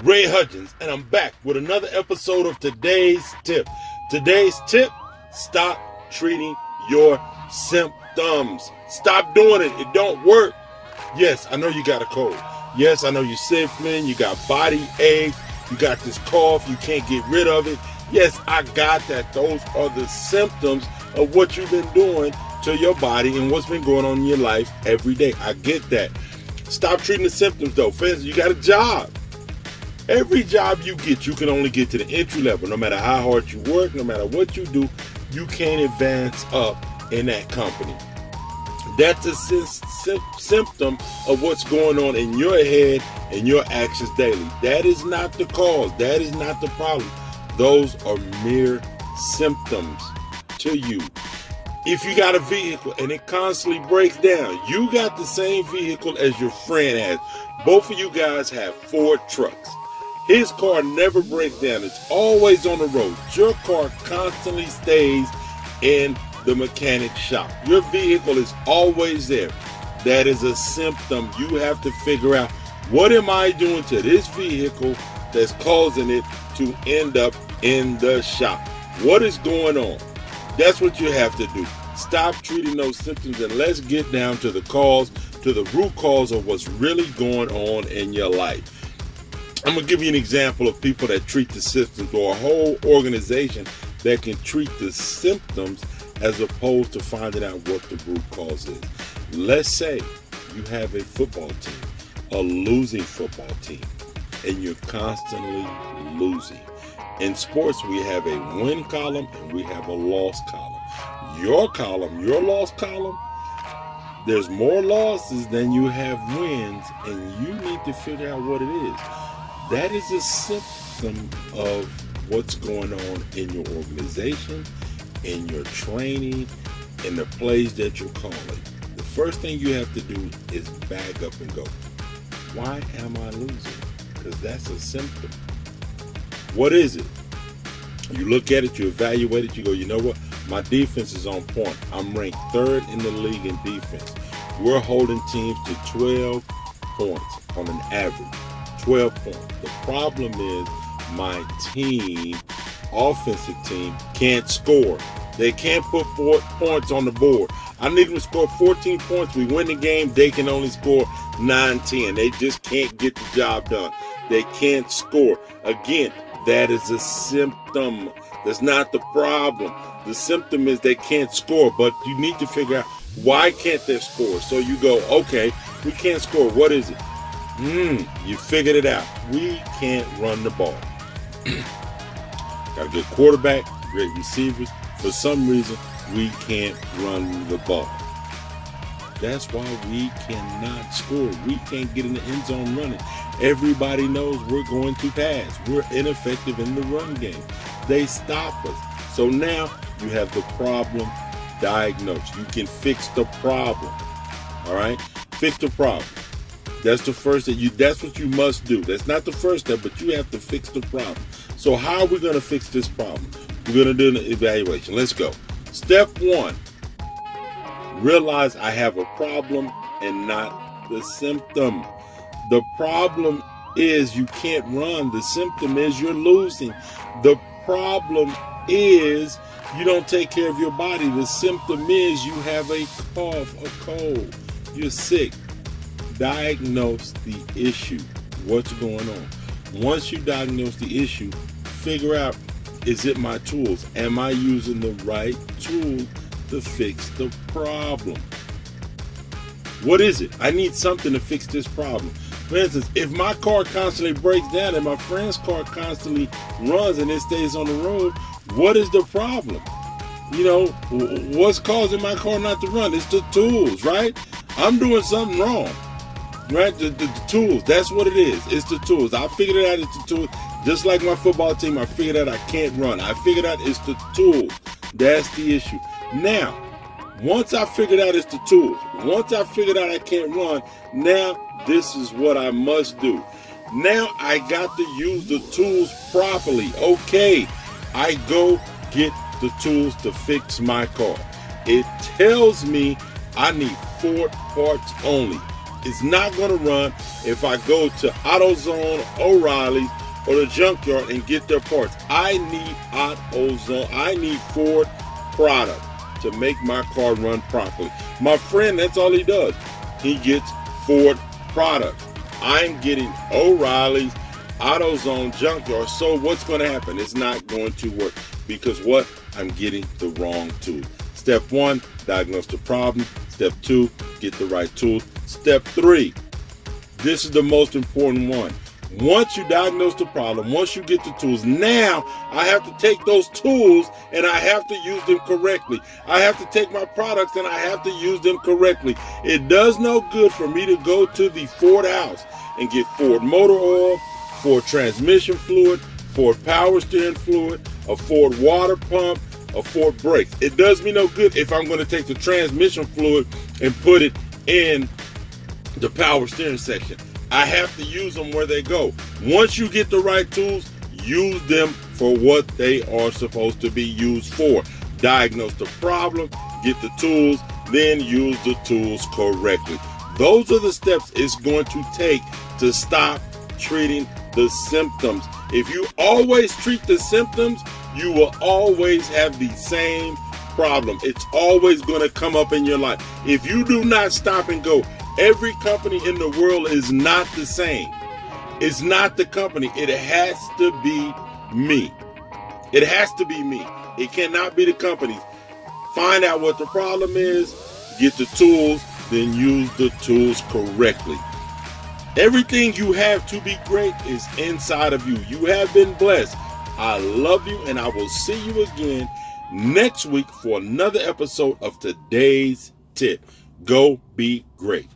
Ray Hudgens, and I'm back with another episode of Today's Tip. Today's tip, stop treating your symptoms. Stop doing it. It don't work. Yes, I know you got a cold. Yes, I know you're sniffling, you got body ache, you got this cough, you can't get rid of it. Yes, I got that. Those are the symptoms of what you've been doing to your body and what's been going on in your life every day. I get that. Stop treating the symptoms though. For instance, you got a job. Every job you get, you can only get to the entry level. No matter how hard you work, no matter what you do, you can't advance up in that company. That's a symptom of what's going on in your head and your actions daily. That is not the cause. That is not the problem. Those are mere symptoms to you. If you got a vehicle and it constantly breaks down, you got the same vehicle as your friend has. Both of you guys have Ford trucks. His car never breaks down. It's always on the road. Your car constantly stays in the mechanic shop. Your vehicle is always there. That is a symptom. You have to figure out, what am I doing to this vehicle that's causing it to end up in the shop? What is going on? That's what you have to do. Stop treating those symptoms and let's get down to the cause, to the root cause of what's really going on in your life. I'm going to give you an example of people that treat the symptoms, or a whole organization that can treat the symptoms as opposed to finding out what the root cause is. Let's say you have a football team, a losing football team, and you're constantly losing. In sports, we have a win column and we have a loss column. Your column, your loss column, there's more losses than you have wins, and you need to figure out what it is. That is a symptom of what's going on in your organization, in your training, in the plays that you're calling. The first thing you have to do is back up and go, why am I losing? Because that's a symptom. What is it? You look at it, you evaluate it, you go, you know what? My defense is on point. I'm ranked third in the league in defense. We're holding teams to 12 points on an average. 12 points. The problem is my team, offensive team, can't score. They can't put 4 points on the board. I need them to score 14 points. We win the game. They can only score 9, 10. They just can't get the job done. They can't score. Again, that is a symptom. That's not the problem. The symptom is they can't score, but you need to figure out, why can't they score? So you go, okay, we can't score. What is it? You figured it out. We can't run the ball. Got a good quarterback, great receivers. For some reason, we can't run the ball. That's why we cannot score. We can't get in the end zone running. Everybody knows we're going to pass. We're ineffective in the run game. They stop us. So now you have the problem diagnosed. You can fix the problem. All right? Fix the problem. That's the first thing. That's what you must do. That's not the first step, but you have to fix the problem. So how are we going to fix this problem? We're going to do an evaluation. Let's go. Step 1. Realize I have a problem and not the symptom. The problem is you can't run. The symptom is you're losing. The problem is you don't take care of your body. The symptom is you have a cough, a cold. You're sick. Diagnose the issue. What's going on? Once you diagnose the issue, figure out, is it my tools? Am I using the right tool to fix the problem? What is it? I need something to fix this problem. For instance, if my car constantly breaks down and my friend's car constantly runs and it stays on the road, what is the problem? You know, what's causing my car not to run? It's the tools, right? I'm doing something wrong. Right? The tools. That's what it is. It's the tools. I figured it out. It's the tools. Just like my football team, I figured out I can't run. I figured out it's the tools. That's the issue. Now, once I figured out it's the tools, once I figured out I can't run, now this is what I must do. Now I got to use the tools properly. Okay, I go get the tools to fix my car. It tells me I need 4 parts only. is not going to run if I go to AutoZone, O'Reilly's, or the junkyard and get their parts. I need AutoZone. I need Ford product to make my car run properly. My friend, that's all he does. He gets Ford product. I'm getting O'Reilly's, AutoZone, junkyard. So what's going to happen? It's not going to work because what? I'm getting the wrong tool. Step 1, diagnose the problem. Step 2, get the right tools. Step 3, this is the most important one. Once you diagnose the problem, once you get the tools, now I have to take those tools and I have to use them correctly. I have to take my products and I have to use them correctly. It does no good for me to go to the Ford house and get Ford motor oil, Ford transmission fluid, Ford power steering fluid, a Ford water pump, a Ford brakes. It does me no good if I'm going to take the transmission fluid and put it in the power steering section. I have to use them where they go. Once you get the right tools, use them for what they are supposed to be used for. Diagnose the problem, get the tools, then use the tools correctly. Those are the steps it's going to take to stop treating the symptoms. If you always treat the symptoms, you will always have the same problem. It's always going to come up in your life. If you do not stop and go, every company in the world is not the same. It's not the company. It has to be me. It has to be me. It cannot be the companies. Find out what the problem is, get the tools, then use the tools correctly. Everything you have to be great is inside of you. You have been blessed. I love you, and I will see you again next week for another episode of Today's Tip. Go be great.